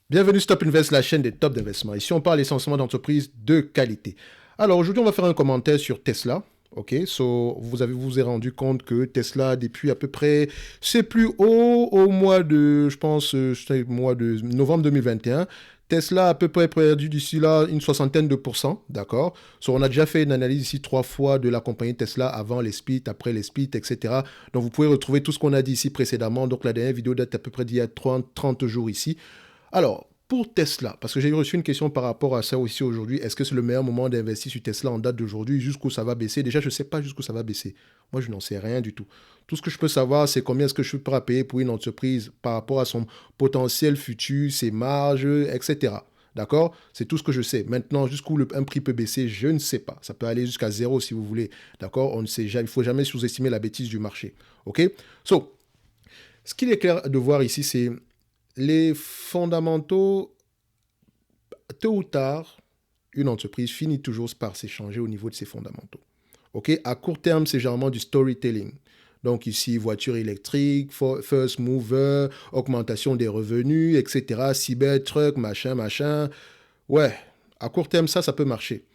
Bienvenue Stop Invest, la chaîne des top d'investissement. Ici, on parle essentiellement d'entreprises de qualité. Alors, aujourd'hui, on va faire un commentaire sur Tesla. OK, vous êtes rendu compte que Tesla, depuis à peu près, c'est plus haut au mois de, je pense, c'était le mois de novembre 2021. Tesla a à peu près perdu d'ici là une soixantaine de pourcents, d'accord. On a déjà fait une analyse ici 3 fois de la compagnie Tesla avant les splits, après les splits, etc. Donc, vous pouvez retrouver tout ce qu'on a dit ici précédemment. Donc, la dernière vidéo date à peu près d'il y a 30 jours ici. Alors, pour Tesla, parce que j'ai reçu une question par rapport à ça aussi aujourd'hui, est-ce que c'est le meilleur moment d'investir sur Tesla en date d'aujourd'hui, jusqu'où ça va baisser? Déjà, je ne sais pas jusqu'où ça va baisser. Moi, je n'en sais rien du tout. Tout ce que je peux savoir, c'est combien est-ce que je suis prêt à payer pour une entreprise par rapport à son potentiel futur, ses marges, etc. D'accord? C'est tout ce que je sais. Maintenant, jusqu'où un prix peut baisser, je ne sais pas. Ça peut aller jusqu'à zéro si vous voulez. D'accord? On ne sait jamais. Il ne faut jamais sous-estimer la bêtise du marché. OK? Ce qu'il est clair de voir ici, c'est les fondamentaux, tôt ou tard, une entreprise finit toujours par s'échanger au niveau de ses fondamentaux. Ok, à court terme, c'est généralement du storytelling. Donc ici, voiture électrique, first mover, augmentation des revenus, etc. Cybertruck, machin, machin. Ouais, à court terme, ça peut marcher.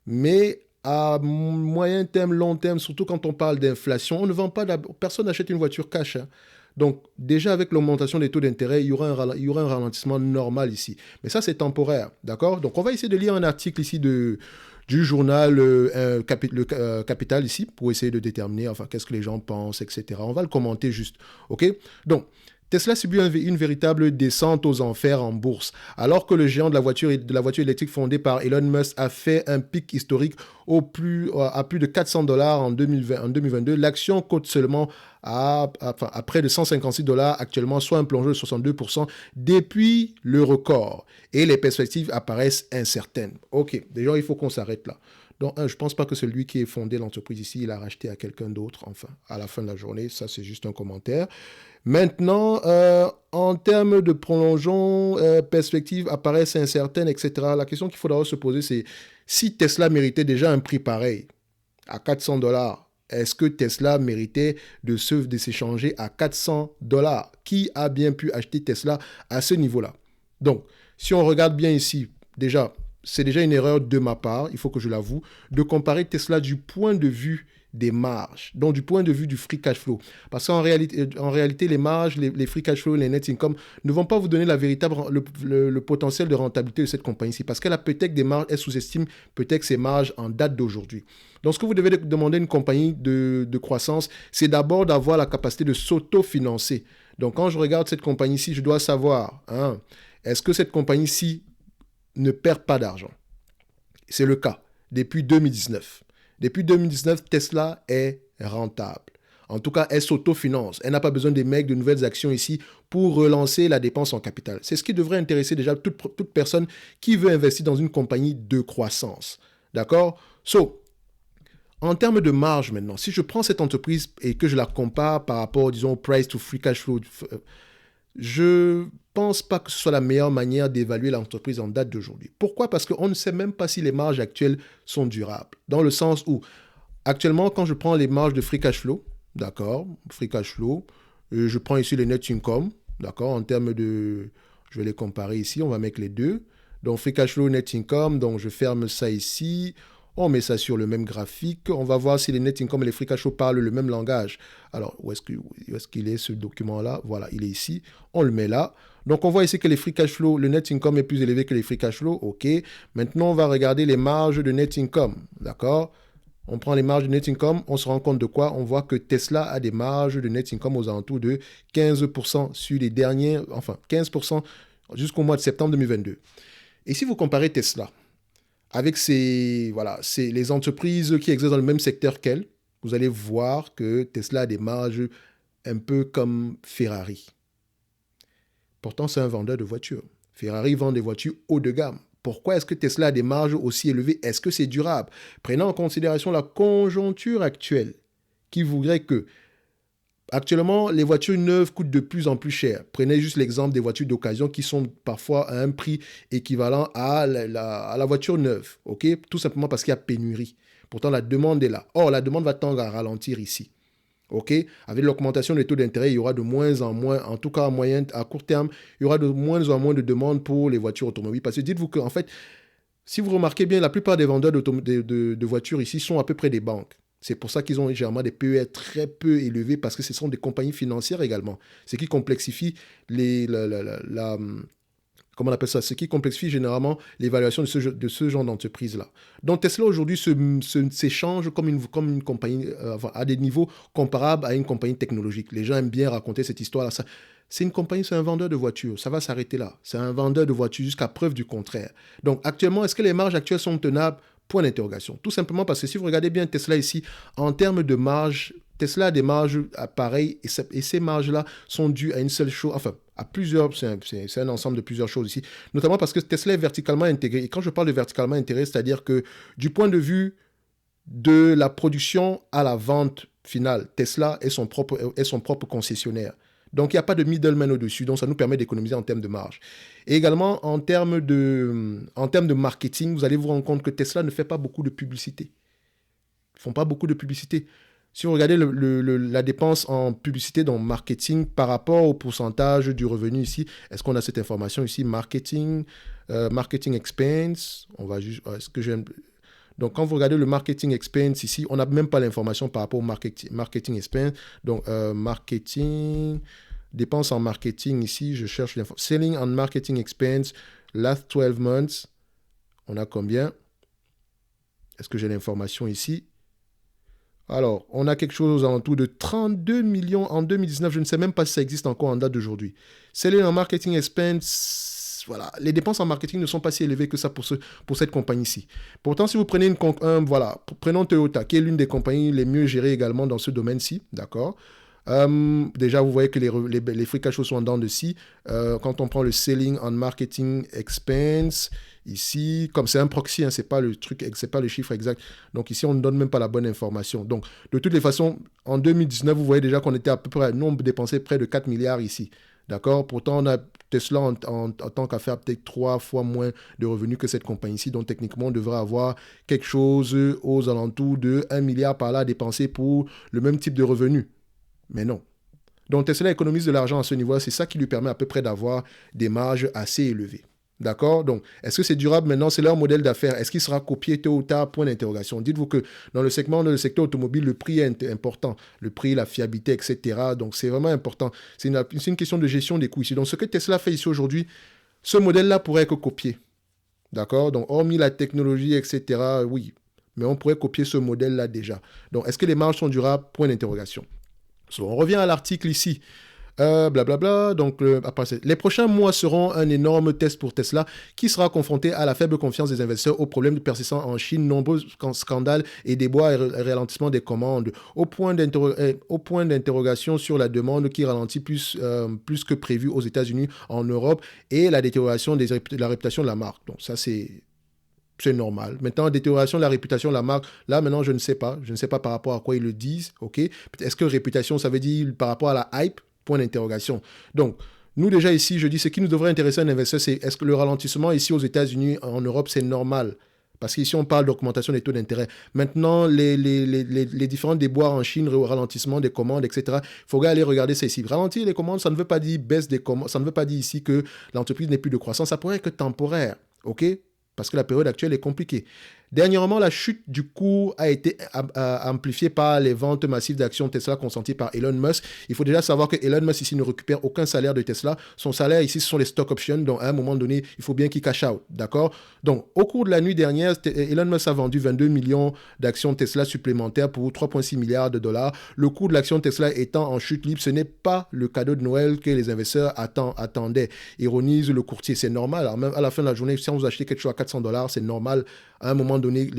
Mais à moyen terme, long terme, surtout quand on parle d'inflation, on ne vend pas, personne n'achète une voiture cash, hein. Donc déjà avec l'augmentation des taux d'intérêt, il y aura un ralentissement normal ici. Mais ça, c'est temporaire, d'accord? Donc on va essayer de lire un article ici du journal Capital ici pour essayer de déterminer enfin qu'est-ce que les gens pensent, etc. On va le commenter juste, ok? Donc Tesla subit une véritable descente aux enfers en bourse. Alors que le géant de la voiture électrique fondé par Elon Musk a fait un pic historique à plus de 400 dollars en 2022, l'action cote seulement à près de 156 dollars actuellement, soit un plongeon de 62% depuis le record. Et les perspectives apparaissent incertaines. Ok, déjà il faut qu'on s'arrête là. Donc, je ne pense pas que celui qui a fondé l'entreprise ici, il a racheté à quelqu'un d'autre, enfin, à la fin de la journée. Ça, c'est juste un commentaire. Maintenant, en termes de prolongeons, perspectives apparaissent incertaines, etc. La question qu'il faudra se poser, c'est si Tesla méritait déjà un prix pareil, à 400 dollars, est-ce que Tesla méritait de s'échanger à 400 dollars? Qui a bien pu acheter Tesla à ce niveau-là? Donc, si on regarde bien ici, déjà, c'est déjà une erreur de ma part, il faut que je l'avoue, de comparer Tesla du point de vue des marges, donc du point de vue du free cash flow. Parce qu'en réalité, les marges, les free cash flow, les net income ne vont pas vous donner le potentiel de rentabilité de cette compagnie-ci. Parce qu'elle a peut-être des marges, elle sous-estime peut-être ses marges en date d'aujourd'hui. Donc, ce que vous devez demander à une compagnie de croissance, c'est d'abord d'avoir la capacité de s'auto-financer. Donc, quand je regarde cette compagnie-ci, je dois savoir, hein, est-ce que cette compagnie-ci ne perd pas d'argent? C'est le cas depuis 2019. Depuis 2019, Tesla est rentable. En tout cas, elle s'autofinance. Elle n'a pas besoin d'émettre de nouvelles actions ici pour relancer la dépense en capital. C'est ce qui devrait intéresser déjà toute personne qui veut investir dans une compagnie de croissance. D'accord? En termes de marge maintenant, si je prends cette entreprise et que je la compare par rapport, disons, au price to free cash flow, je pense pas que ce soit la meilleure manière d'évaluer l'entreprise en date d'aujourd'hui. Pourquoi? Parce qu'on ne sait même pas si les marges actuelles sont durables. Dans le sens où, actuellement, quand je prends les marges de free cash flow, d'accord, free cash flow, je prends ici les net income, d'accord, en termes de, je vais les comparer ici, on va mettre les deux. Donc, free cash flow, net income, donc je ferme ça ici. On met ça sur le même graphique. On va voir si les net income et les free cash flow parlent le même langage. Alors, où est-ce qu'il est ce document-là? Voilà, il est ici. On le met là. Donc, on voit ici que les free cash flow, le net income est plus élevé que les free cash flow. OK. Maintenant, on va regarder les marges de net income. D'accord? On prend les marges de net income. On se rend compte de quoi? On voit que Tesla a des marges de net income aux alentours de 15% sur les derniers, enfin, 15% jusqu'au mois de septembre 2022. Et si vous comparez Tesla avec les entreprises qui exercent dans le même secteur qu'elle, vous allez voir que Tesla a des marges un peu comme Ferrari. Pourtant, c'est un vendeur de voitures. Ferrari vend des voitures haut de gamme. Pourquoi est-ce que Tesla a des marges aussi élevées? Est-ce que c'est durable? Prenant en considération la conjoncture actuelle, qui voudrait que actuellement, les voitures neuves coûtent de plus en plus cher. Prenez juste l'exemple des voitures d'occasion qui sont parfois à un prix équivalent à la voiture neuve. Ok? Tout simplement parce qu'il y a pénurie. Pourtant, la demande est là. Or, la demande va tendre à ralentir ici. OK? Avec l'augmentation des taux d'intérêt, il y aura de moins en moins, en tout cas à moyen, à court terme, il y aura de moins en moins de demandes pour les voitures automobiles. Parce que dites-vous qu'en fait, si vous remarquez bien, la plupart des vendeurs de voitures ici sont à peu près des banques. C'est pour ça qu'ils ont généralement des PER très peu élevés parce que ce sont des compagnies financières également. Ce qui complexifie comment on appelle ça, ce qui complexifie généralement l'évaluation de ce genre d'entreprise-là. Donc Tesla aujourd'hui s'échange comme une compagnie enfin, à des niveaux comparables à une compagnie technologique. Les gens aiment bien raconter cette histoire-là. C'est une compagnie, c'est un vendeur de voitures. Ça va s'arrêter là. C'est un vendeur de voitures jusqu'à preuve du contraire. Donc actuellement, est-ce que les marges actuelles sont tenables? Point d'interrogation. Tout simplement parce que si vous regardez bien Tesla ici, en termes de marge, Tesla a des marges pareilles et ces marges-là sont dues à une seule chose, enfin, à plusieurs, c'est un ensemble de plusieurs choses ici, notamment parce que Tesla est verticalement intégré. Et quand je parle de verticalement intégré, c'est-à-dire que du point de vue de la production à la vente finale, Tesla est son propre concessionnaire. Donc, il n'y a pas de middleman au-dessus, donc ça nous permet d'économiser en termes de marge. Et également, en termes de marketing, vous allez vous rendre compte que Tesla ne fait pas beaucoup de publicité. Ils ne font pas beaucoup de publicité. Si vous regardez la dépense en publicité dans marketing par rapport au pourcentage du revenu ici, est-ce qu'on a cette information ici? Marketing expense, on va juste... Est-ce que j'aime... Donc, quand vous regardez le marketing expense ici, on n'a même pas l'information par rapport au marketing expense. Donc, marketing, dépenses en marketing ici, je cherche l'info. Selling and marketing expense, last 12 months, on a combien? Est-ce que j'ai l'information ici? Alors, on a quelque chose aux alentours de 32 millions en 2019. Je ne sais même pas si ça existe encore en date d'aujourd'hui. Selling and marketing expense, voilà, les dépenses en marketing ne sont pas si élevées que ça pour cette compagnie-ci. Pourtant, si vous prenez prenons Toyota, qui est l'une des compagnies les mieux gérées également dans ce domaine-ci, d'accord. Déjà, vous voyez que les free cash flow sont en dents de scie. Quand on prend le selling and marketing expense, ici, comme c'est un proxy, hein, c'est pas le truc, c'est pas le chiffre exact. Donc ici, on ne donne même pas la bonne information. Donc, de toutes les façons, en 2019, vous voyez déjà qu'on était à peu près, nous, on dépensait près de 4 milliards ici. D'accord? Pourtant, on a Tesla en tant qu'affaire peut-être 3 fois moins de revenus que cette compagnie-ci. Donc, techniquement, on devrait avoir quelque chose aux alentours de 1 milliard par là à dépenser pour le même type de revenus. Mais non. Donc, Tesla économise de l'argent à ce niveau-là. C'est ça qui lui permet à peu près d'avoir des marges assez élevées. D'accord? Donc, est-ce que c'est durable maintenant? C'est leur modèle d'affaires. Est-ce qu'il sera copié tôt ou tard? Point d'interrogation. Dites-vous que dans le secteur automobile, le prix est important. Le prix, la fiabilité, etc. Donc, c'est vraiment important. C'est une question de gestion des coûts ici. Donc, ce que Tesla fait ici aujourd'hui, ce modèle-là pourrait être copié. D'accord? Donc, hormis la technologie, etc., oui. Mais on pourrait copier ce modèle-là déjà. Donc, est-ce que les marges sont durables? Point d'interrogation. On revient à l'article ici. Blablabla. Donc, les prochains mois seront un énorme test pour Tesla qui sera confronté à la faible confiance des investisseurs, aux problèmes persistants en Chine, nombreux scandales et déboires et ralentissement des commandes, au point d'interrogation sur la demande qui ralentit plus que prévu aux États-Unis, en Europe, et la détérioration de la réputation de la marque. Donc, ça, c'est normal. Maintenant, détérioration de la réputation de la marque, là, maintenant, je ne sais pas. Je ne sais pas par rapport à quoi ils le disent, OK? Est-ce que réputation, ça veut dire par rapport à la hype? Point d'interrogation. Donc, nous, déjà ici, je dis, ce qui nous devrait intéresser un investisseur, c'est est-ce que le ralentissement ici aux États-Unis, en Europe, c'est normal? Parce qu'ici, on parle d'augmentation des taux d'intérêt. Maintenant, les différents déboires en Chine, ralentissement des commandes, etc., il faudrait aller regarder ça ici. Ralentir les commandes, ça ne veut pas dire baisse des commandes, ça ne veut pas dire ici que l'entreprise n'est plus de croissance. Ça pourrait être temporaire, OK? Parce que la période actuelle est compliquée. Dernièrement, la chute du cours a été amplifiée par les ventes massives d'actions Tesla consenties par Elon Musk. Il faut déjà savoir que Elon Musk ici ne récupère aucun salaire de Tesla. Son salaire ici, ce sont les stock options. Donc, à un moment donné, il faut bien qu'il cash out. D'accord? Donc, au cours de la nuit dernière, Elon Musk a vendu 22 millions d'actions Tesla supplémentaires pour 3,6 milliards de dollars. Le cours de l'action Tesla étant en chute libre, ce n'est pas le cadeau de Noël que les investisseurs attendaient. Ironise le courtier. C'est normal. Alors, même à la fin de la journée, si on vous achetez quelque chose à 400 dollars, c'est normal. À un moment donné,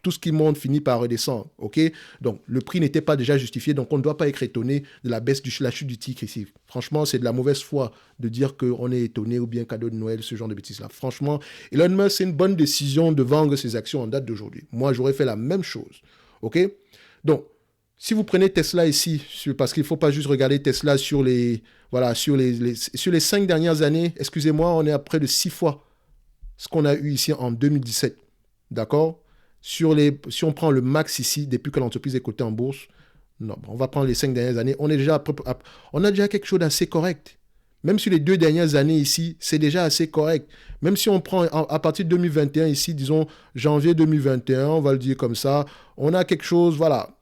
tout ce qui monte finit par redescendre. OK? Donc, le prix n'était pas déjà justifié. Donc, on ne doit pas être étonné de la baisse la chute du titre ici. Franchement, c'est de la mauvaise foi de dire qu'on est étonné ou bien cadeau de Noël, ce genre de bêtises-là. Franchement, Elon Musk, c'est une bonne décision de vendre ses actions en date d'aujourd'hui. Moi, j'aurais fait la même chose. OK? Donc, si vous prenez Tesla ici, parce qu'il ne faut pas juste regarder Tesla sur les 5 dernières années, excusez-moi, on est à près de 6 fois ce qu'on a eu ici en 2017. D'accord? Si on prend le max ici, depuis que l'entreprise est cotée en bourse, Non, on va prendre les 5 dernières années. On a déjà quelque chose d'assez correct. Même sur les 2 dernières années ici, c'est déjà assez correct. Même si on prend à partir de 2021 ici, disons janvier 2021, on va le dire comme ça, on a quelque chose, voilà.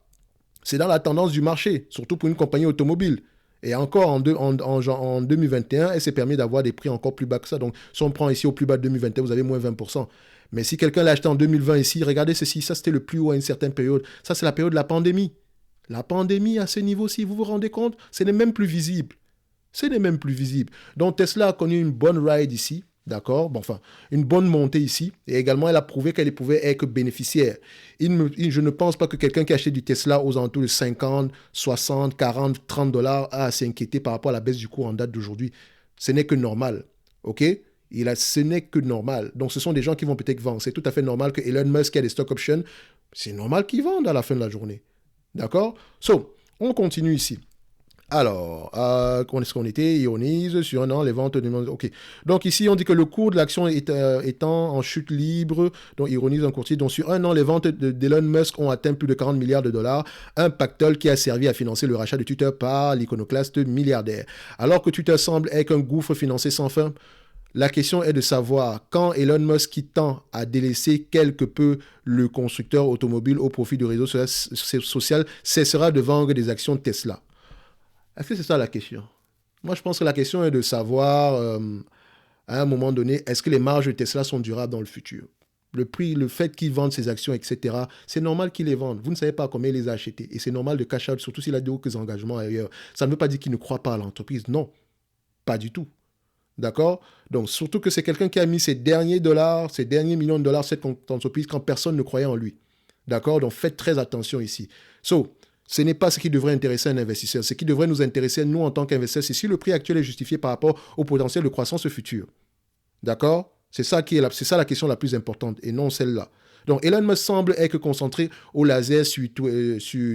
C'est dans la tendance du marché, surtout pour une compagnie automobile. Et encore en 2021, elle s'est permis d'avoir des prix encore plus bas que ça. Donc, si on prend ici au plus bas de 2021, vous avez moins 20%. Mais si quelqu'un l'a acheté en 2020 ici, regardez ceci, ça c'était le plus haut à une certaine période. Ça, c'est la période de la pandémie. La pandémie à ce niveau-ci, vous vous rendez compte, ce n'est même plus visible. Ce n'est même plus visible. Donc Tesla a connu une bonne ride ici, d'accord? Bon, enfin, une bonne montée ici. Et également, elle a prouvé qu'elle pouvait être bénéficiaire. Je ne pense pas que quelqu'un qui a acheté du Tesla aux alentours de 50, 60, 40, 30 dollars a à s'inquiéter par rapport à la baisse du cours en date d'aujourd'hui. Ce n'est que normal, ok? Ce n'est que normal. Donc ce sont des gens qui vont peut-être vendre. C'est tout à fait normal que Elon Musk ait des stock options. C'est normal qu'ils vendent à la fin de la journée. D'accord? So, on continue ici. Alors, où est-ce qu'on était? Ionise sur un an, les ventes de... OK. Donc ici, on dit que le cours de l'action étant en chute libre, donc ironise un courtier, donc sur un an, les ventes d'Elon Musk ont atteint plus de 40 milliards de dollars, un pactole qui a servi à financer le rachat de Twitter par l'iconoclaste milliardaire. Alors que Twitter semble être un gouffre financier sans fin, la question est de savoir quand Elon Musk, qui tend à délaisser quelque peu le constructeur automobile au profit du réseau social, cessera de vendre des actions Tesla. Est-ce que c'est ça la question? Moi, je pense que la question est de savoir, à un moment donné, est-ce que les marges de Tesla sont durables dans le futur? Le prix, le fait qu'ils vendent ses actions, etc., c'est normal qu'ils les vendent. Vous ne savez pas combien il les a achetées. Et c'est normal de cash out, surtout s'il a des engagements ailleurs. Ça ne veut pas dire qu'il ne croit pas à l'entreprise. Non, pas du tout. D'accord? Donc, surtout que c'est quelqu'un qui a mis ses derniers dollars, ses derniers millions de dollars cette entreprise quand personne ne croyait en lui. D'accord? Donc, faites très attention ici. Ce n'est pas ce qui devrait intéresser un investisseur. Ce qui devrait nous intéresser, nous, en tant qu'investisseurs, c'est si le prix actuel est justifié par rapport au potentiel de croissance future. D'accord? C'est ça la question la plus importante et non celle-là. Donc, Elon Musk semble être concentré au laser sur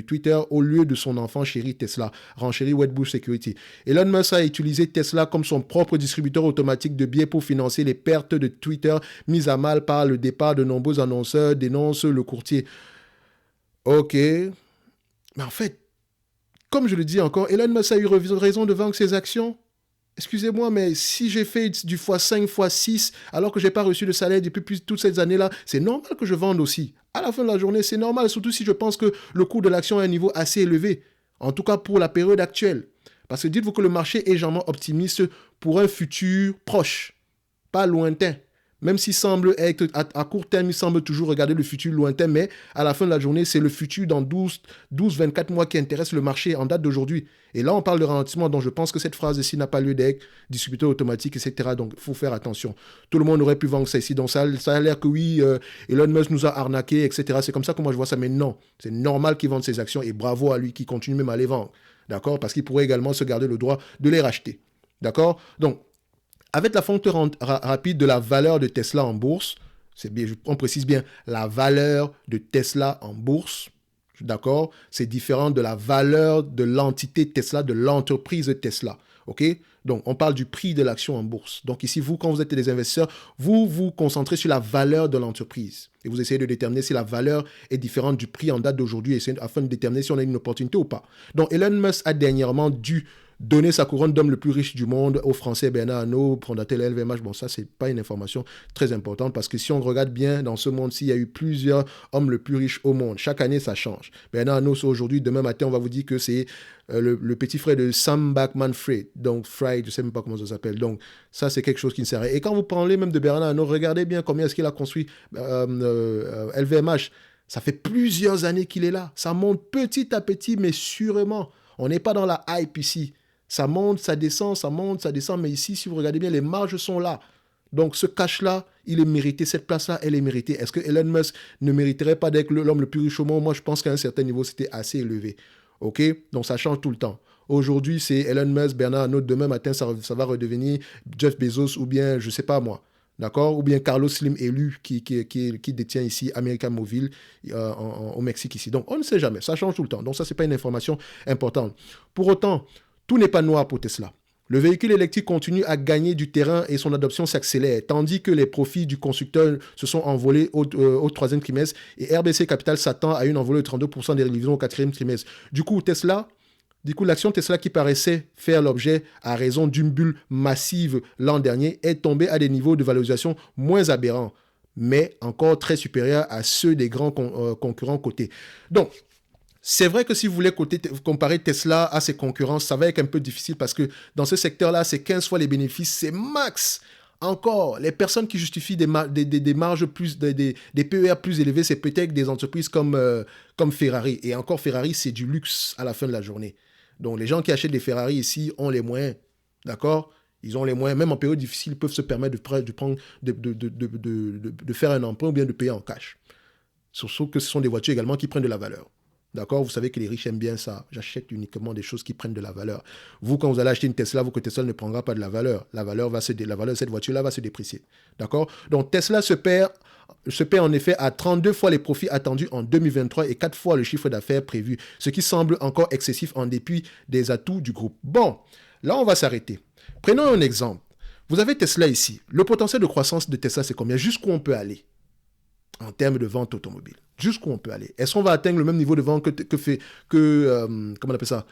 Twitter au lieu de son enfant chéri Tesla, renchéri Wedbush Security. Elon Musk a utilisé Tesla comme son propre distributeur automatique de billets pour financer les pertes de Twitter mises à mal par le départ de nombreux annonceurs, dénonce le courtier. Ok. Mais en fait, comme je le dis encore, Elon Musk a eu raison de vendre ses actions. Excusez-moi, mais si j'ai fait du x5, x6, alors que je n'ai pas reçu de salaire depuis toutes ces années-là, c'est normal que je vende aussi. À la fin de la journée, c'est normal, surtout si je pense que le cours de l'action est à un niveau assez élevé. En tout cas, pour la période actuelle. Parce que dites-vous que le marché est légèrement optimiste pour un futur proche, pas lointain. Même s'il semble être, à court terme, il semble toujours regarder le futur lointain, mais à la fin de la journée, c'est le futur dans 12-24 mois qui intéresse le marché en date d'aujourd'hui. Et là, on parle de ralentissement, donc je pense que cette phrase ici n'a pas lieu d'être, distributeur automatique, etc. Donc, il faut faire attention. Tout le monde aurait pu vendre ça ici, donc ça a l'air que oui, Elon Musk nous a arnaqué, etc. C'est comme ça que moi je vois ça, mais non, c'est normal qu'il vende ses actions, et bravo à lui qui continue même à les vendre, d'accord? Parce qu'il pourrait également se garder le droit de les racheter, d'accord? Donc, avec la fonte rapide de la valeur de Tesla en bourse, on précise bien la valeur de Tesla en bourse, d'accord? C'est différent de la valeur de l'entité Tesla, de l'entreprise Tesla, ok? Donc, on parle du prix de l'action en bourse. Donc ici, vous, quand vous êtes des investisseurs, vous vous concentrez sur la valeur de l'entreprise et vous essayez de déterminer si la valeur est différente du prix en date d'aujourd'hui afin de déterminer si on a une opportunité ou pas. Donc, Elon Musk a dernièrement dû donner sa couronne d'homme le plus riche du monde au Français Bernard Arnault, fondateur de LVMH. Bon, ça, c'est pas une information très importante parce que si on regarde bien dans ce monde-ci, il y a eu plusieurs hommes les plus riches au monde. Chaque année, ça change. Bernard Arnault, c'est aujourd'hui, demain matin, on va vous dire que c'est le petit frère de Sam Bankman-Fried. Donc, Fried, je sais même pas comment ça s'appelle. Donc, ça, c'est quelque chose qui ne sert à rien. Et quand vous parlez même de Bernard Arnault, regardez bien combien est-ce qu'il a construit LVMH. Ça fait plusieurs années qu'il est là. Ça monte petit à petit, mais sûrement. On n'est pas dans la hype ici. Ça monte, ça descend, ça monte, ça descend. Mais ici, si vous regardez bien, les marges sont là. Donc, ce cash-là, il est mérité. Cette place-là, elle est méritée. Est-ce que Elon Musk ne mériterait pas d'être l'homme le plus riche au monde? Moi, je pense qu'à un certain niveau, c'était assez élevé. OK? Donc, ça change tout le temps. Aujourd'hui, c'est Elon Musk, Bernard Arnault. Demain matin, ça va redevenir Jeff Bezos ou bien, je ne sais pas moi. D'accord? Ou bien Carlos Slim élu qui détient ici American Mobile au Mexique ici. Donc, on ne sait jamais. Ça change tout le temps. Donc, ça, ce n'est pas une information importante. Pour autant, tout n'est pas noir pour Tesla. Le véhicule électrique continue à gagner du terrain et son adoption s'accélère, tandis que les profits du constructeur se sont envolés au troisième trimestre et RBC Capital s'attend à une envolée de 32% des livraisons au quatrième trimestre. Du coup, l'action Tesla qui paraissait faire l'objet à raison d'une bulle massive l'an dernier est tombée à des niveaux de valorisation moins aberrants, mais encore très supérieurs à ceux des grands concurrents cotés. Donc, c'est vrai que si vous voulez comparer Tesla à ses concurrents, ça va être un peu difficile parce que dans ce secteur-là, c'est 15 fois les bénéfices, c'est max. Encore, les personnes qui justifient des marges des PER plus élevés, c'est peut-être des entreprises comme Ferrari. Et encore, Ferrari, c'est du luxe à la fin de la journée. Donc, les gens qui achètent des Ferrari ici ont les moyens. D'accord? Ils ont les moyens. Même en période difficile, ils peuvent se permettre de faire un emprunt ou bien de payer en cash. Surtout que ce sont des voitures également qui prennent de la valeur. D'accord? Vous savez que les riches aiment bien ça. J'achète uniquement des choses qui prennent de la valeur. Vous, quand vous allez acheter une Tesla, que Tesla ne prendra pas de la valeur. La valeur de cette voiture-là va se déprécier. D'accord? Donc, Tesla se perd en effet à 32 fois les profits attendus en 2023 et 4 fois le chiffre d'affaires prévu, ce qui semble encore excessif en dépit des atouts du groupe. Bon, là, on va s'arrêter. Prenons un exemple. Vous avez Tesla ici. Le potentiel de croissance de Tesla, c'est combien? Jusqu'où on peut aller en termes de vente automobile? Jusqu'où on peut aller? Est-ce qu'on va atteindre le même niveau de vente comment on appelle ça,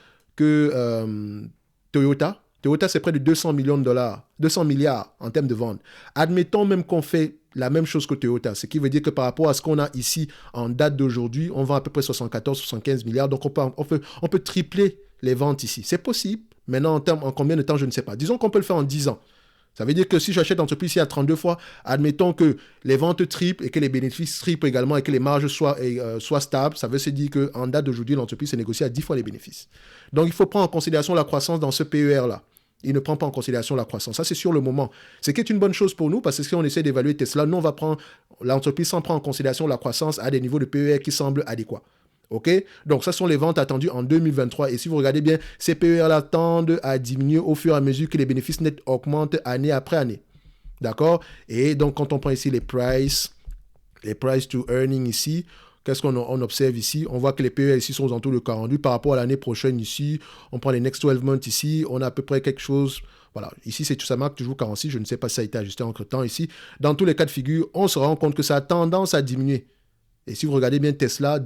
Toyota? Toyota, c'est près de 200 millions de dollars, 200 milliards en termes de vente. Admettons même qu'on fait la même chose que Toyota, ce qui veut dire que par rapport à ce qu'on a ici en date d'aujourd'hui, on vend à peu près 74-75 milliards, donc on peut tripler les ventes ici. C'est possible. Maintenant, en combien de temps, je ne sais pas. Disons qu'on peut le faire en 10 ans. Ça veut dire que si j'achète l'entreprise ici à 32 fois, admettons que les ventes triplent et que les bénéfices triplent également et que les marges soient stables, ça veut se dire qu'en date d'aujourd'hui, l'entreprise s'est négociée à 10 fois les bénéfices. Donc, il faut prendre en considération la croissance dans ce PER-là. Il ne prend pas en considération la croissance. Ça, c'est sur le moment. Ce qui est une bonne chose pour nous parce que si on essaie d'évaluer Tesla, nous, on va prendre l'entreprise sans prendre en considération la croissance à des niveaux de PER qui semblent adéquats. OK? Donc, ça sont les ventes attendues en 2023. Et si vous regardez bien, ces PER-là tendent à diminuer au fur et à mesure que les bénéfices nets augmentent année après année. D'accord? Et donc, quand on prend ici les price to earning ici, qu'est-ce qu'on observe ici? On voit que les PER ici sont aux alentours de 48 par rapport à l'année prochaine ici. On prend les next 12 months ici. On a à peu près quelque chose. Voilà, ici, ça marque toujours 46. Je ne sais pas si ça a été ajusté entre-temps ici. Dans tous les cas de figure, on se rend compte que ça a tendance à diminuer. Et si vous regardez bien Tesla,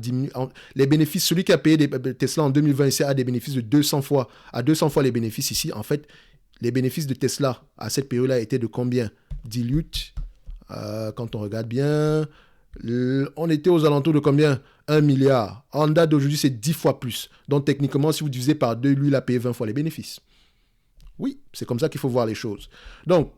les bénéfices, celui qui a payé Tesla en 2020 ici a des bénéfices de 200 fois les bénéfices ici. En fait, les bénéfices de Tesla à cette période-là étaient de combien? Dilute, quand on regarde bien, on était aux alentours de combien? 1 milliard. En date d'aujourd'hui, c'est 10 fois plus. Donc techniquement, si vous divisez par 2, lui, il a payé 20 fois les bénéfices. Oui, c'est comme ça qu'il faut voir les choses. Donc,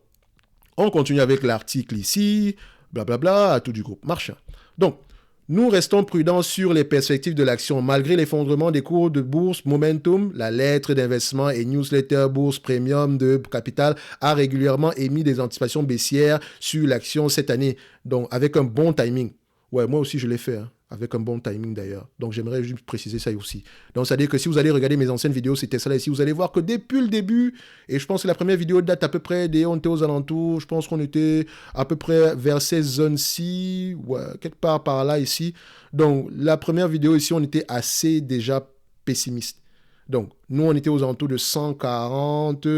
on continue avec l'article ici, blablabla, à tout du groupe marchand. Donc, nous restons prudents sur les perspectives de l'action. Malgré l'effondrement des cours de bourse, Momentum, la lettre d'investissement et newsletter bourse premium de Capital, a régulièrement émis des anticipations baissières sur l'action cette année, donc avec un bon timing. Ouais, moi aussi je l'ai fait, avec un bon timing d'ailleurs. Donc j'aimerais juste préciser ça aussi. Donc ça veut dire que si vous allez regarder mes anciennes vidéos, c'était ça là ici, vous allez voir que depuis le début, et je pense que la première vidéo date à peu près on était aux alentours, je pense qu'on était à peu près vers ces zones-ci, ouais, quelque part par là ici. Donc la première vidéo ici, on était assez déjà pessimiste. Donc nous, on était aux alentours de 140,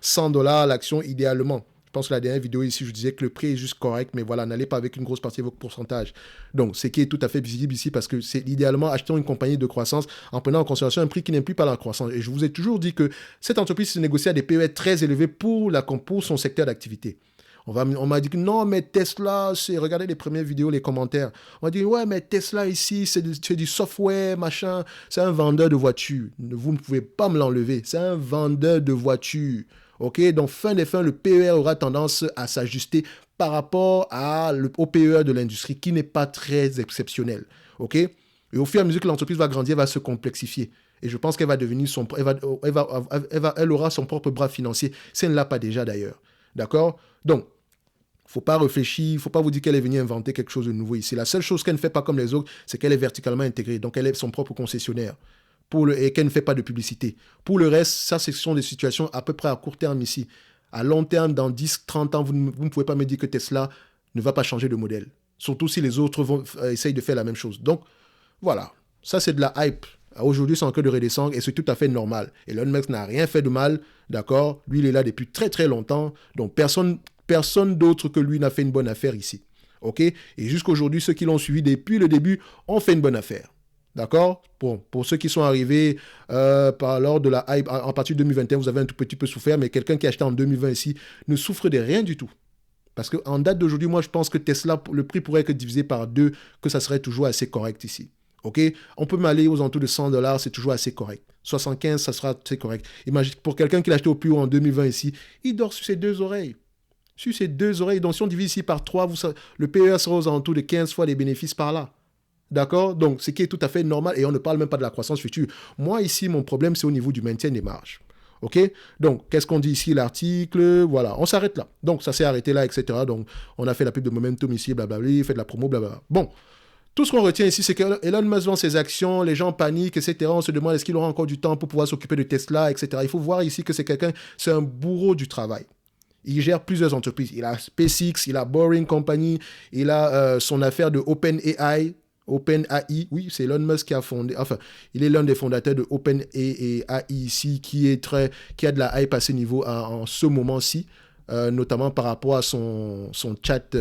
100 dollars l'action idéalement. Je pense que la dernière vidéo ici, je disais que le prix est juste correct, mais voilà, n'allez pas avec une grosse partie de votre pourcentage. Donc, ce qui est tout à fait visible ici, parce que c'est idéalement acheter une compagnie de croissance en prenant en considération un prix qui n'implique pas la croissance. Et je vous ai toujours dit que cette entreprise se négocie à des PER très élevés pour son secteur d'activité. On m'a dit que non, mais Tesla, regardez les premières vidéos, les commentaires. On m'a dit, ouais, mais Tesla ici, c'est du software, machin. C'est un vendeur de voitures. Vous ne pouvez pas me l'enlever. C'est un vendeur de voitures. OK, donc fin des fins, le PER aura tendance à s'ajuster par rapport au PER de l'industrie qui n'est pas très exceptionnel. OK, et au fur et à mesure que l'entreprise va grandir, elle va se complexifier. Et je pense qu'elle va devenir elle aura son propre bras financier. Si elle ne l'a pas déjà d'ailleurs. D'accord? Donc, faut pas réfléchir, il ne faut pas vous dire qu'elle est venue inventer quelque chose de nouveau ici. La seule chose qu'elle ne fait pas comme les autres, c'est qu'elle est verticalement intégrée. Donc, elle est son propre concessionnaire. Et qu'elle ne fait pas de publicité. Pour le reste, ça, ce sont des situations à peu près à court terme ici. À long terme, dans 10, 30 ans, vous ne pouvez pas me dire que Tesla ne va pas changer de modèle. Surtout si les autres essayent de faire la même chose. Donc, voilà. Ça, c'est de la hype. Aujourd'hui, c'est en train de redescendre et c'est tout à fait normal. Elon Musk n'a rien fait de mal, d'accord? Lui, il est là depuis très très longtemps. Donc, personne d'autre que lui n'a fait une bonne affaire ici. OK? Et jusqu'aujourd'hui, ceux qui l'ont suivi depuis le début ont fait une bonne affaire. D'accord? Bon, pour ceux qui sont arrivés lors de la hype, en partir de 2021, vous avez un tout petit peu souffert, mais quelqu'un qui a acheté en 2020 ici ne souffre de rien du tout. Parce qu'en date d'aujourd'hui, moi, je pense que Tesla, le prix pourrait être divisé par 2, que ça serait toujours assez correct ici. OK? On peut m'aller aux alentours de $100, c'est toujours assez correct. 75, ça sera assez correct. Imagine, pour quelqu'un qui l'a acheté au plus haut en 2020 ici, il dort sur ses deux oreilles. Sur ses deux oreilles. Donc, si on divise ici par 3, le PER sera aux alentours de 15 fois les bénéfices par là. D'accord? Donc, ce qui est tout à fait normal, et on ne parle même pas de la croissance future. Moi, ici, mon problème, c'est au niveau du maintien des marges. OK? Donc, qu'est-ce qu'on dit ici, l'article? Voilà, on s'arrête là. Donc, ça s'est arrêté là, etc. Donc, on a fait la pub de Momentum ici, blablabla, fait de la promo, blablabla. Bon, tout ce qu'on retient ici, c'est qu'Elon Musk vend ses actions, les gens paniquent, etc. On se demande est-ce qu'il aura encore du temps pour pouvoir s'occuper de Tesla, etc. Il faut voir ici que c'est quelqu'un, c'est un bourreau du travail. Il gère plusieurs entreprises. Il a SpaceX, il a Boring Company, il a son affaire de OpenAI, oui, c'est Elon Musk qui a fondé, enfin, il est l'un des fondateurs de OpenAI ici, qui a de la hype à ce niveau en ce moment-ci, notamment par rapport à son chat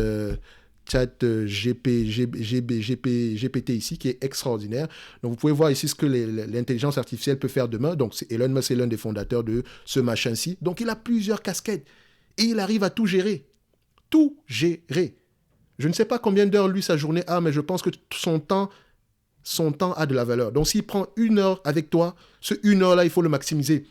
GPT ici, qui est extraordinaire. Donc, vous pouvez voir ici ce que l'intelligence artificielle peut faire demain. Donc, Elon Musk est l'un des fondateurs de ce machin-ci. Donc, il a plusieurs casquettes et il arrive à tout gérer. Tout gérer. Je ne sais pas combien d'heures, lui, sa journée a, mais je pense que son temps a de la valeur. Donc, s'il prend 1 heure avec toi, ce 1 heure-là, il faut le maximiser.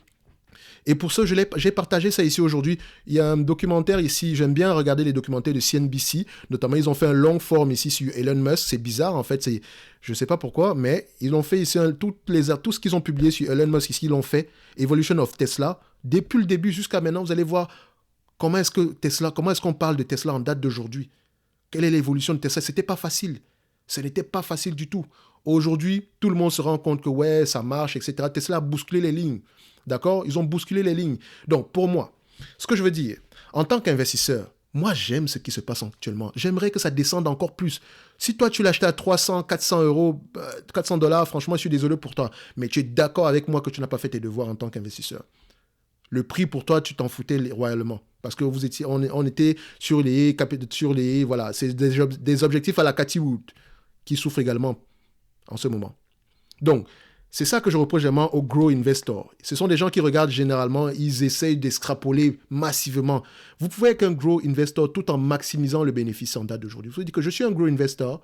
Et pour ça, j'ai partagé ça ici aujourd'hui. Il y a un documentaire ici, j'aime bien regarder les documentaires de CNBC. Notamment, ils ont fait un long form ici sur Elon Musk. C'est bizarre, en fait. Je ne sais pas pourquoi, mais ils ont fait ici tout ce qu'ils ont publié sur Elon Musk ici, ils l'ont fait. Evolution of Tesla. Depuis le début jusqu'à maintenant, vous allez voir comment est-ce qu'on parle de Tesla en date d'aujourd'hui. Quelle est l'évolution de Tesla? C'était pas facile. Ce n'était pas facile du tout. Aujourd'hui, tout le monde se rend compte que ouais, ça marche, etc. Tesla a bousculé les lignes. D'accord? Ils ont bousculé les lignes. Donc, pour moi, ce que je veux dire, en tant qu'investisseur, moi, j'aime ce qui se passe actuellement. J'aimerais que ça descende encore plus. Si toi, tu l'achetais à 300, 400 euros, 400 dollars, franchement, je suis désolé pour toi. Mais tu es d'accord avec moi que tu n'as pas fait tes devoirs en tant qu'investisseur. Le prix pour toi, tu t'en foutais royalement. Parce que on était sur voilà, c'est des objectifs à la Cathy Wood qui souffrent également en ce moment. Donc, c'est ça que je reproche vraiment aux grow investors. Ce sont des gens qui regardent généralement, ils essayent d'extrapoler massivement. Vous pouvez être un grow investor tout en maximisant le bénéfice en date d'aujourd'hui. Vous dites que je suis un grow investor,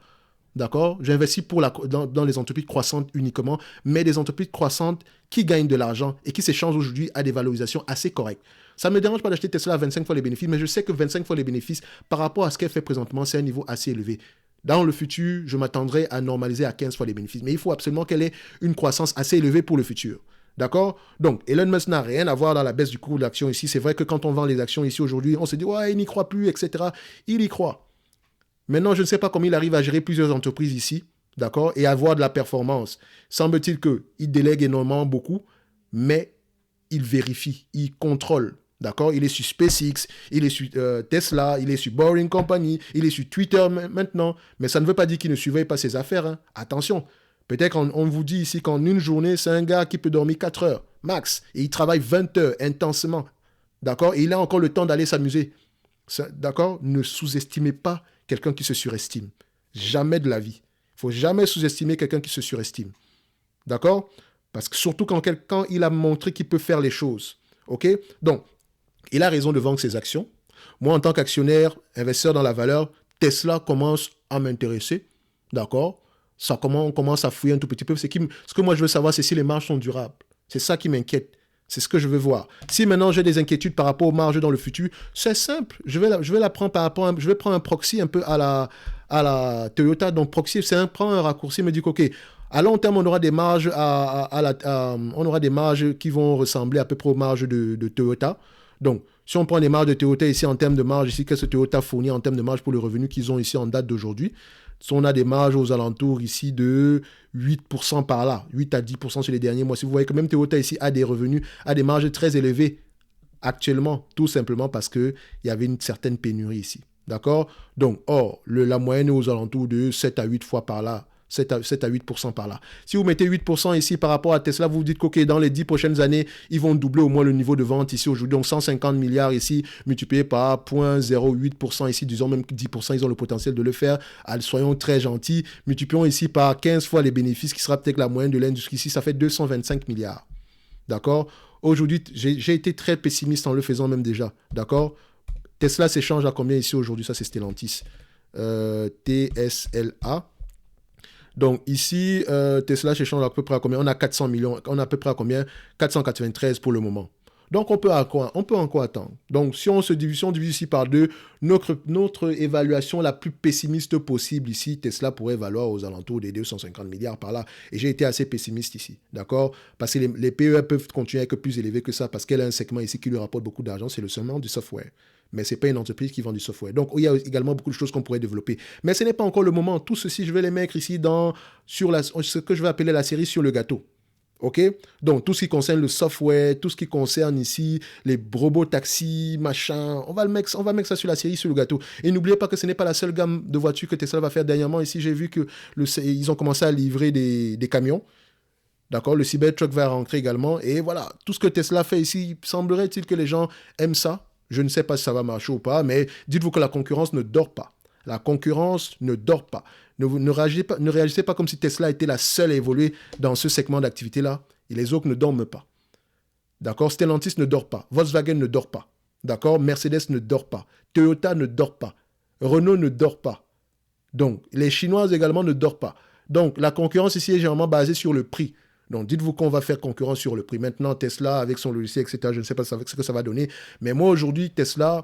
d'accord? J'investis dans les entreprises croissantes uniquement, mais des entreprises croissantes qui gagnent de l'argent et qui s'échangent aujourd'hui à des valorisations assez correctes. Ça ne me dérange pas d'acheter Tesla à 25 fois les bénéfices, mais je sais que 25 fois les bénéfices, par rapport à ce qu'elle fait présentement, c'est un niveau assez élevé. Dans le futur, je m'attendrai à normaliser à 15 fois les bénéfices. Mais il faut absolument qu'elle ait une croissance assez élevée pour le futur. D'accord? Donc, Elon Musk n'a rien à voir dans la baisse du cours de l'action ici. C'est vrai que quand on vend les actions ici aujourd'hui, on se dit, ouais, il n'y croit plus, etc. Il y croit. Maintenant, je ne sais pas comment il arrive à gérer plusieurs entreprises ici, d'accord, et avoir de la performance. Semble-t-il qu'il délègue énormément beaucoup, mais il vérifie, il contrôle. D'accord? Il est sur SpaceX, il est sur Tesla, il est sur Boring Company, il est sur Twitter maintenant. Mais ça ne veut pas dire qu'il ne surveille pas ses affaires. Hein. Attention, peut-être qu'on vous dit ici qu'en une journée, c'est un gars qui peut dormir 4 heures, max. Et il travaille 20 heures intensément. D'accord? Et il a encore le temps d'aller s'amuser. D'accord? Ne sous-estimez pas quelqu'un qui se surestime. Jamais de la vie. Il ne faut jamais sous-estimer quelqu'un qui se surestime. D'accord? Parce que surtout quand il a montré qu'il peut faire les choses. OK? Donc, il a raison de vendre ses actions. Moi, en tant qu'actionnaire, investisseur dans la valeur, Tesla commence à m'intéresser. D'accord? On commence à fouiller un tout petit peu. Ce que moi, je veux savoir, c'est si les marges sont durables. C'est ça qui m'inquiète. C'est ce que je veux voir. Si maintenant j'ai des inquiétudes par rapport aux marges dans le futur, c'est simple. Je vais la prendre je vais prendre un proxy un peu à la Toyota. Donc, proxy, prend un raccourci, me dit OK, à long terme, on aura des marges on aura des marges qui vont ressembler à peu près aux marges de Toyota. Donc, si on prend les marges de Toyota ici en termes de marge, ici, qu'est-ce que Toyota fournit en termes de marge pour le revenu qu'ils ont ici en date d'aujourd'hui? Si on a des marges aux alentours ici de 8% par là, 8 à 10% sur les derniers mois. Si vous voyez que même Toyota ici a des revenus, a des marges très élevées actuellement, tout simplement parce qu'il y avait une certaine pénurie ici. D'accord? Donc, la moyenne est aux alentours de 7 à 8 fois par là. 7 à 8% par là. Si vous mettez 8% ici par rapport à Tesla, vous vous dites que dans les 10 prochaines années, ils vont doubler au moins le niveau de vente ici aujourd'hui. Donc 150 milliards ici, multiplié par 0,08% ici, disons même 10%, ils ont le potentiel de le faire. Soyons très gentils. Multiplions ici par 15 fois les bénéfices, qui sera peut-être la moyenne de l'industrie ici, ça fait 225 milliards. D'accord? Aujourd'hui, j'ai été très pessimiste en le faisant même déjà. D'accord? Tesla s'échange à combien ici aujourd'hui? Ça, c'est Stellantis. TSLA. Donc ici, Tesla s'échange à peu près à combien? On a 400 millions. On a à peu près à combien? 493 pour le moment. Donc on peut encore attendre. Donc si on divise ici par deux, notre évaluation la plus pessimiste possible ici, Tesla pourrait valoir aux alentours des 250 milliards par là. Et j'ai été assez pessimiste ici, d'accord? Parce que les PE peuvent continuer à être plus élevés que ça, parce qu'elle a un segment ici qui lui rapporte beaucoup d'argent, c'est le segment du software. Mais ce n'est pas une entreprise qui vend du software. Donc, il y a également beaucoup de choses qu'on pourrait développer. Mais ce n'est pas encore le moment. Tout ceci, je vais les mettre ici sur ce que je vais appeler la série sur le gâteau. OK? Donc, tout ce qui concerne le software, tout ce qui concerne ici les robots taxis, machin, on va mettre ça sur la série, sur le gâteau. Et n'oubliez pas que ce n'est pas la seule gamme de voitures que Tesla va faire dernièrement. Ici, j'ai vu qu'ils ont commencé à livrer des camions. D'accord? Le Cybertruck va rentrer également. Et voilà, tout ce que Tesla fait ici, semblerait-il que les gens aiment ça. Je ne sais pas si ça va marcher ou pas, mais dites-vous que la concurrence ne dort pas. La concurrence ne dort pas. Ne réagissez pas comme si Tesla était la seule à évoluer dans ce segment d'activité-là. Et les autres ne dorment pas. D'accord? Stellantis ne dort pas. Volkswagen ne dort pas. D'accord? Mercedes ne dort pas. Toyota ne dort pas. Renault ne dort pas. Donc, les Chinois également ne dorment pas. Donc, la concurrence ici est généralement basée sur le prix. Donc, dites-vous qu'on va faire concurrence sur le prix. Maintenant, Tesla, avec son logiciel, etc., je ne sais pas ce que ça va donner. Mais moi, aujourd'hui, Tesla,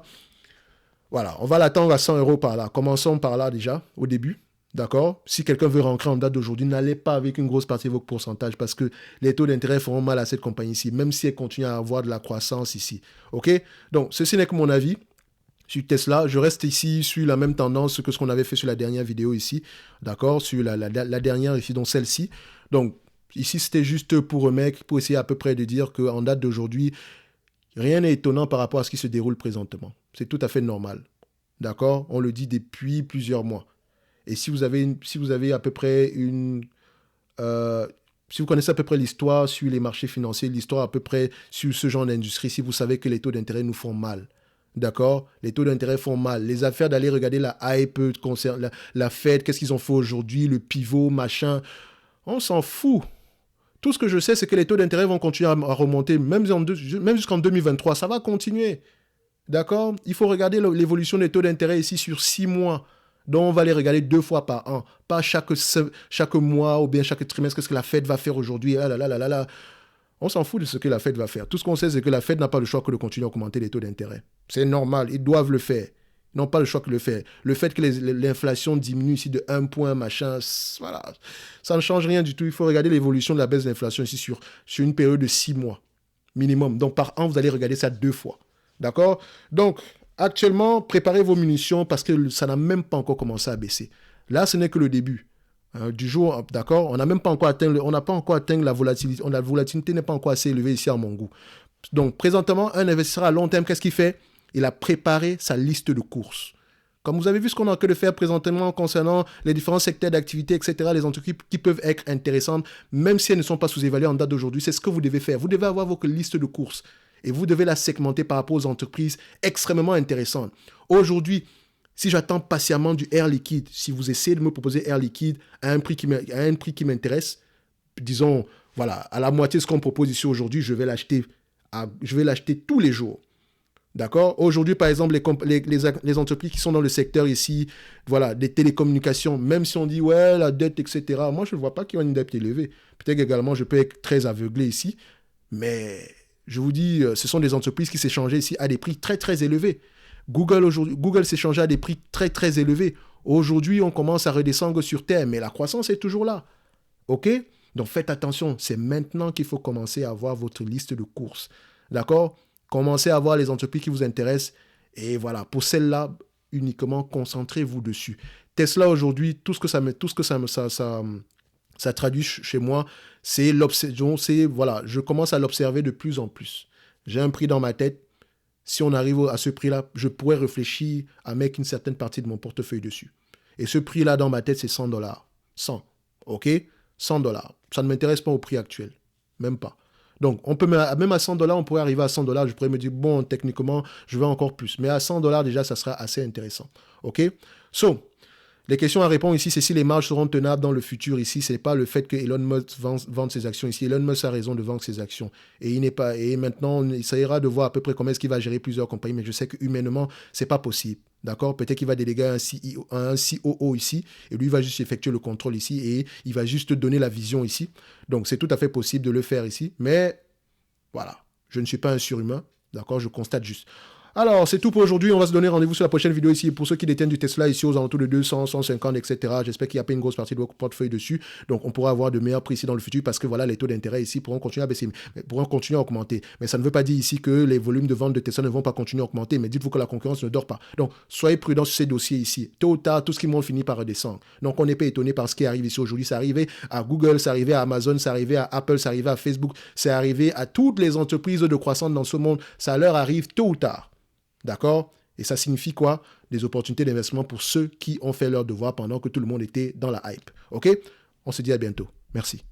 voilà, on va l'attendre à 100 € par là. Commençons par là déjà, au début. D'accord? Si quelqu'un veut rentrer en date d'aujourd'hui, n'allez pas avec une grosse partie de vos pourcentages parce que les taux d'intérêt feront mal à cette compagnie-ci, même si elle continue à avoir de la croissance ici. OK? Donc, ceci n'est que mon avis sur Tesla. Je reste ici sur la même tendance que ce qu'on avait fait sur la dernière vidéo ici. D'accord? Sur la dernière ici, donc celle-ci. Donc, ici, c'était juste pour essayer à peu près de dire qu'en date d'aujourd'hui, rien n'est étonnant par rapport à ce qui se déroule présentement. C'est tout à fait normal. D'accord? On le dit depuis plusieurs mois. Et si vous avez à peu près si vous connaissez à peu près l'histoire sur les marchés financiers, l'histoire à peu près sur ce genre d'industrie, si vous savez que les taux d'intérêt nous font mal. D'accord? Les taux d'intérêt font mal. Les affaires d'aller regarder la hype, la Fed, qu'est-ce qu'ils ont fait aujourd'hui, le pivot, machin, on s'en fout. Tout ce que je sais, c'est que les taux d'intérêt vont continuer à remonter, même jusqu'en 2023. Ça va continuer. D'accord? Il faut regarder l'évolution des taux d'intérêt ici sur 6 mois. Donc, on va les regarder 2 fois par an. Pas chaque mois ou bien chaque trimestre. Qu'est-ce que la Fed va faire aujourd'hui? Ah là là là là là. On s'en fout de ce que la Fed va faire. Tout ce qu'on sait, c'est que la Fed n'a pas le choix que de continuer à augmenter les taux d'intérêt. C'est normal. Ils doivent le faire. Ils n'ont pas le choix que de le faire. Le fait que l'inflation diminue ici de 1 point, machin, voilà. Ça ne change rien du tout. Il faut regarder l'évolution de la baisse de l'inflation ici sur une période de 6 mois minimum. Donc, par an, vous allez regarder ça 2 fois. D'accord? Donc, actuellement, préparez vos munitions parce que ça n'a même pas encore commencé à baisser. Là, ce n'est que le début du jour, d'accord? On n'a pas encore atteint la volatilité. La volatilité n'est pas encore assez élevée ici à mon goût. Donc, présentement, un investisseur à long terme, qu'est-ce qu'il fait? Il a préparé sa liste de courses. Comme vous avez vu ce qu'on est en train de faire présentement concernant les différents secteurs d'activité, etc., les entreprises qui peuvent être intéressantes, même si elles ne sont pas sous-évaluées en date d'aujourd'hui, c'est ce que vous devez faire. Vous devez avoir votre liste de courses. Et vous devez la segmenter par rapport aux entreprises extrêmement intéressantes. Aujourd'hui, si j'attends patiemment du Air Liquide, si vous essayez de me proposer Air Liquide à un prix qui m'intéresse, disons, voilà, à la moitié de ce qu'on propose ici aujourd'hui, je vais l'acheter tous les jours. D'accord? Aujourd'hui, par exemple, les entreprises qui sont dans le secteur ici, voilà, des télécommunications, même si on dit, ouais, la dette, etc., moi, je ne vois pas qu'il y a une dette élevée. Peut-être également, je peux être très aveuglé ici, mais je vous dis, ce sont des entreprises qui s'échangeaient ici à des prix très, très élevés. Google s'échangeait à des prix très, très élevés. Aujourd'hui, on commence à redescendre sur terre, mais la croissance est toujours là. OK? Donc, faites attention. C'est maintenant qu'il faut commencer à avoir votre liste de courses. D'accord? Commencez à voir les entreprises qui vous intéressent. Et voilà, pour celles-là, uniquement, concentrez-vous dessus. Tesla, aujourd'hui, tout ce que ça traduit chez moi, c'est l'obsession. Voilà, je commence à l'observer de plus en plus. J'ai un prix dans ma tête. Si on arrive à ce prix-là, je pourrais réfléchir à mettre une certaine partie de mon portefeuille dessus. Et ce prix-là, dans ma tête, c'est $100. 100. OK? 100 dollars. Ça ne m'intéresse pas au prix actuel. Même pas. Donc, on peut, même à 100 dollars, on pourrait arriver à 100 dollars. Je pourrais me dire, bon, techniquement, je veux encore plus. Mais à 100 dollars, déjà, ça sera assez intéressant. OK? So, les questions à répondre ici, c'est si les marges seront tenables dans le futur ici. Ce n'est pas le fait que Elon Musk vende ses actions ici. Elon Musk a raison de vendre ses actions. Et il n'est pas. Et maintenant, il s'agira de voir à peu près comment est-ce qu'il va gérer plusieurs compagnies. Mais je sais que humainement, c'est pas possible. D'accord? Peut-être qu'il va déléguer un COO ici. Et lui, il va juste effectuer le contrôle ici. Et il va juste donner la vision ici. Donc, c'est tout à fait possible de le faire ici. Mais, voilà. Je ne suis pas un surhumain. D'accord? Je constate juste. Alors, c'est tout pour aujourd'hui. On va se donner rendez-vous sur la prochaine vidéo ici. Pour ceux qui détiennent du Tesla ici aux alentours de 200, 150, etc. J'espère qu'il n'y a pas une grosse partie de votre portefeuille dessus. Donc, on pourra avoir de meilleurs prix ici dans le futur parce que voilà, les taux d'intérêt ici pourront continuer à baisser, pourront continuer à augmenter. Mais ça ne veut pas dire ici que les volumes de vente de Tesla ne vont pas continuer à augmenter. Mais dites-vous que la concurrence ne dort pas. Donc, soyez prudents sur ces dossiers ici. Tôt ou tard, tout ce qui monte finit par redescendre. Donc, on n'est pas étonné par ce qui arrive ici aujourd'hui. C'est arrivé à Google, c'est arrivé à Amazon, c'est arrivé à Apple, c'est arrivé à Facebook, c'est arrivé à toutes les entreprises de croissance dans ce monde. Ça leur arrive tôt ou tard. D'accord? Et ça signifie quoi? Des opportunités d'investissement pour ceux qui ont fait leur devoir pendant que tout le monde était dans la hype. OK? On se dit à bientôt. Merci.